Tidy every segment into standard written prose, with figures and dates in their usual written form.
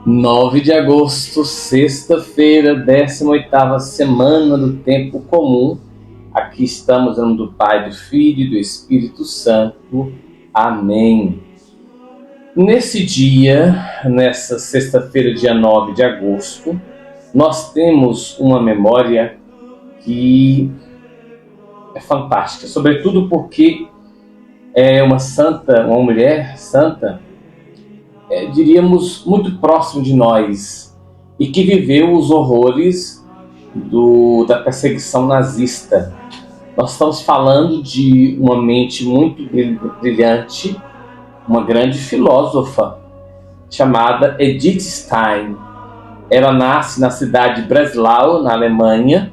Nove de agosto, sexta-feira, 18ª semana do Tempo Comum. Aqui estamos em nome do Pai, do Filho e do Espírito Santo. Amém. Nesse dia, nessa sexta-feira, dia 9 de agosto, nós temos uma memória que é fantástica, sobretudo porque é uma santa, uma mulher santa, diríamos, muito próximo de nós e que viveu os horrores da perseguição nazista. Nós estamos falando de uma mente muito brilhante, uma grande filósofa chamada Edith Stein. Ela nasce na cidade de Breslau, na Alemanha,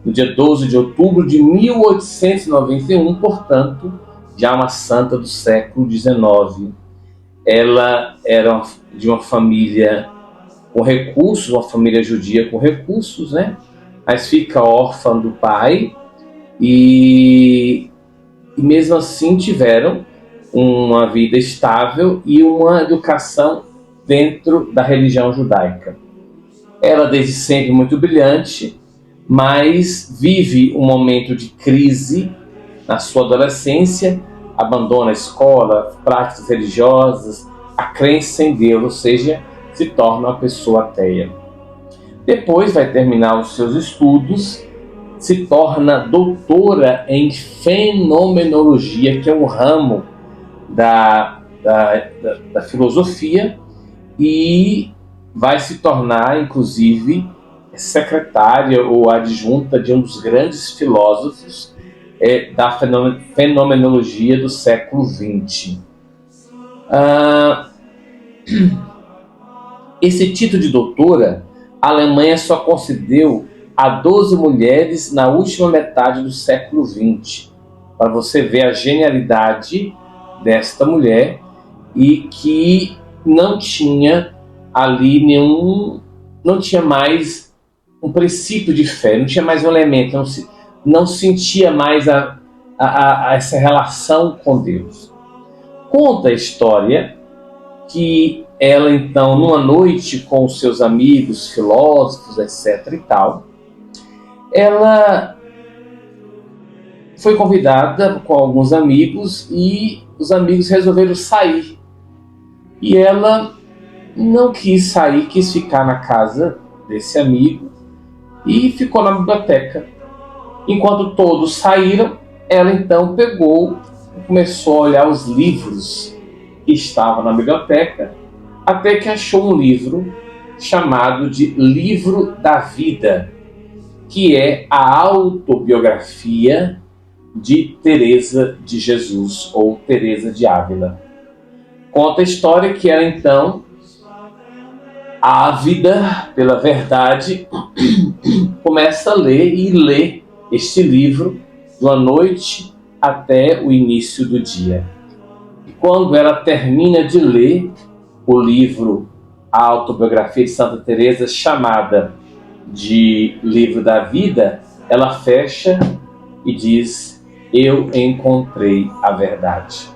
no dia 12 de outubro de 1891, portanto, já uma santa do século XIX. Ela era de uma família com recursos, uma família judia com recursos, né? Mas fica órfã do pai e mesmo assim tiveram uma vida estável e uma educação dentro da religião judaica. Ela desde sempre muito brilhante, mas vive um momento de crise na sua adolescência, abandona a escola, práticas religiosas, a crença em Deus, ou seja, se torna uma pessoa ateia. Depois vai terminar os seus estudos, se torna doutora em fenomenologia, que é um ramo da filosofia, e vai se tornar, inclusive, secretária ou adjunta de um dos grandes filósofos da fenomenologia do século XX. Esse título de doutora, a Alemanha só concedeu a 12 mulheres na última metade do século XX, para você ver a genialidade desta mulher, e que não tinha ali não tinha mais um princípio de fé, não tinha mais um elemento, não sentia mais essa relação com Deus. Conta a história que ela, então, numa noite com os seus amigos, filósofos, etc. e tal, ela foi convidada com alguns amigos e os amigos resolveram sair. E ela não quis sair, quis ficar na casa desse amigo e ficou na biblioteca. Enquanto todos saíram, ela então pegou e começou a olhar os livros que estavam na biblioteca, até que achou um livro chamado de Livro da Vida, que é a autobiografia de Teresa de Jesus, ou Teresa de Ávila. Conta a história que ela então, ávida pela verdade, começa a ler e lê este livro de uma noite até o início do dia. E quando ela termina de ler o livro, a autobiografia de Santa Teresa, chamada de Livro da Vida, ela fecha e diz: eu encontrei a verdade.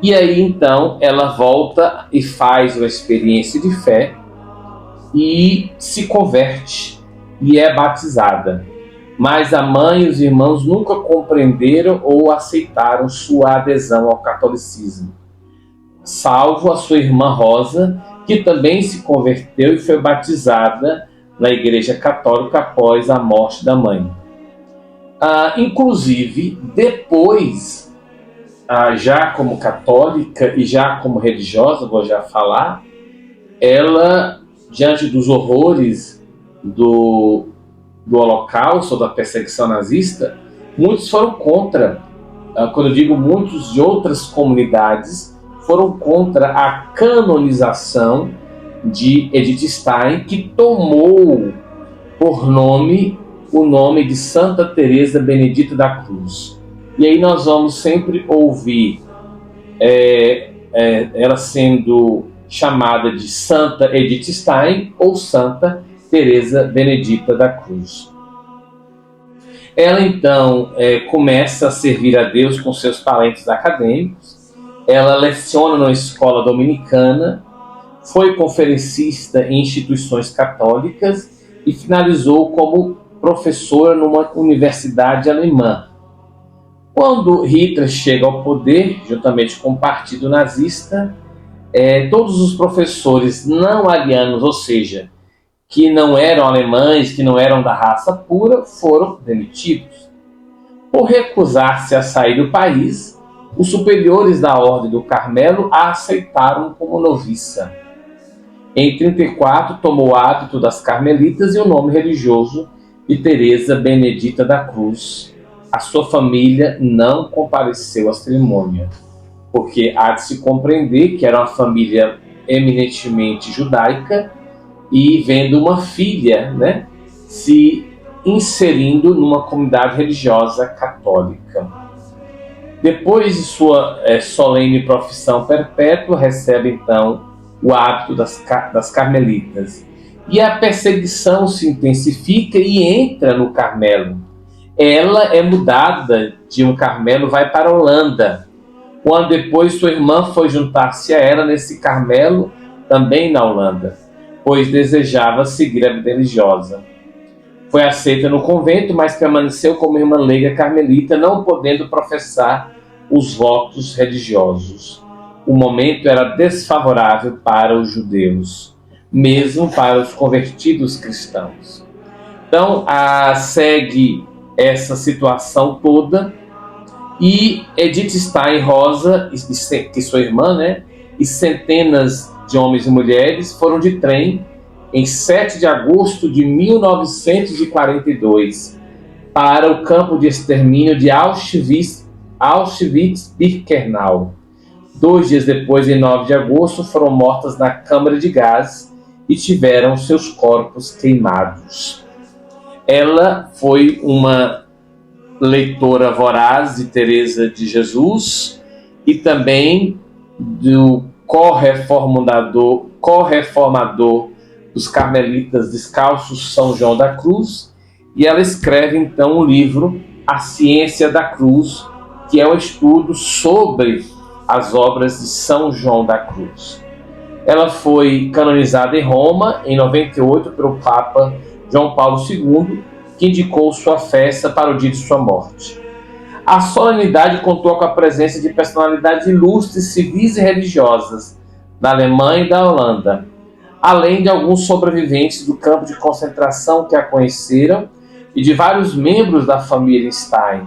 E aí então ela volta e faz uma experiência de fé e se converte e é batizada. Mas a mãe e os irmãos nunca compreenderam ou aceitaram sua adesão ao catolicismo, salvo a sua irmã Rosa, que também se converteu e foi batizada na Igreja Católica após a morte da mãe. Inclusive, depois, já como católica e já como religiosa, vou já falar, ela, diante dos horrores do Holocausto, da perseguição nazista, Muitos foram contra, quando eu digo muitos de outras comunidades, foram contra a canonização de Edith Stein, que tomou por nome o nome de Santa Teresa Benedita da Cruz. E aí nós vamos sempre ouvir ela sendo chamada de Santa Edith Stein ou Santa Teresa Benedita da Cruz. Ela então começa a servir a Deus com seus talentos acadêmicos. Ela leciona numa escola dominicana, foi conferencista em instituições católicas e finalizou como professora numa universidade alemã. Quando Hitler chega ao poder, juntamente com o Partido Nazista, todos os professores não arianos, ou seja, que não eram alemães, que não eram da raça pura, foram demitidos. Por recusar-se a sair do país, os superiores da Ordem do Carmelo a aceitaram como noviça. Em 1934, tomou o hábito das carmelitas e o nome religioso de Teresa Benedita da Cruz. A sua família não compareceu à cerimônia, porque há de se compreender que era uma família eminentemente judaica e vendo uma filha, se inserindo numa comunidade religiosa católica. Depois de sua solene profissão perpétua, recebe então o hábito das carmelitas. E a perseguição se intensifica e entra no Carmelo. Ela é mudada de um Carmelo, vai para a Holanda, quando depois sua irmã foi juntar-se a ela nesse Carmelo, também na Holanda, pois desejava seguir a vida religiosa. Foi aceita no convento, mas permaneceu como irmã leiga carmelita, não podendo professar os votos religiosos. O momento era desfavorável para os judeus, mesmo para os convertidos cristãos. Então, segue essa situação toda, e Edith Stein Rosa, que sua irmã, e centenas de homens e mulheres foram de trem em 7 de agosto de 1942 para o campo de extermínio de Auschwitz-Birkenau. 2 dias depois, em 9 de agosto, foram mortas na câmara de gás e tiveram seus corpos queimados. Ela foi uma leitora voraz de Teresa de Jesus e também do correformador dos Carmelitas Descalços, São João da Cruz, e ela escreve então um livro, A Ciência da Cruz, que é um estudo sobre as obras de São João da Cruz. Ela foi canonizada em Roma em 98 pelo Papa João Paulo II, que indicou sua festa para o dia de sua morte. A solenidade contou com a presença de personalidades ilustres, civis e religiosas da Alemanha e da Holanda, além de alguns sobreviventes do campo de concentração que a conheceram e de vários membros da família Stein.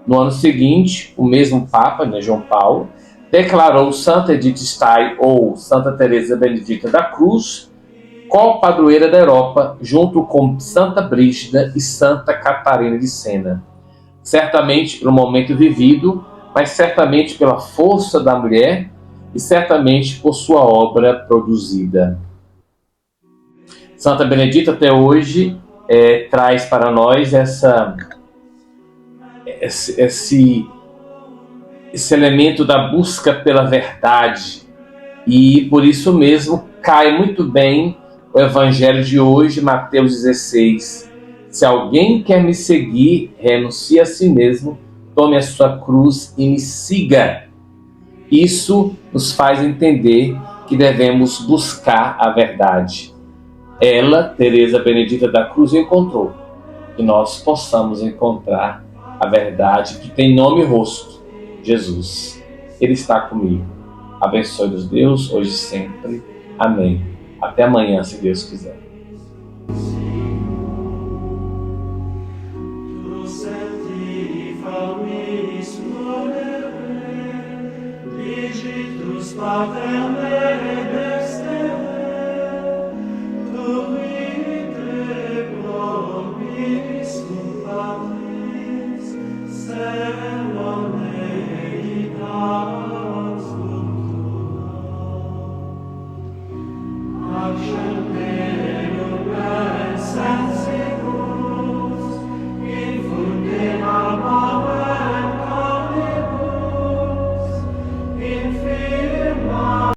No ano seguinte, o mesmo Papa, João Paulo, declarou Santa Edith Stein, ou Santa Teresa Benedita da Cruz, co-padroeira da Europa, junto com Santa Brígida e Santa Catarina de Sena. Certamente pelo momento vivido, mas certamente pela força da mulher e certamente por sua obra produzida. Santa Benedita até hoje traz para nós esse elemento da busca pela verdade, e por isso mesmo cai muito bem o evangelho de hoje, Mateus 16. Se alguém quer me seguir, renuncie a si mesmo, tome a sua cruz e me siga. Isso nos faz entender que devemos buscar a verdade. Ela, Teresa Benedita da Cruz, encontrou. Que nós possamos encontrar a verdade que tem nome e rosto, Jesus. Ele está comigo. Abençoe-nos Deus, hoje e sempre. Amém. Até amanhã, se Deus quiser. Pater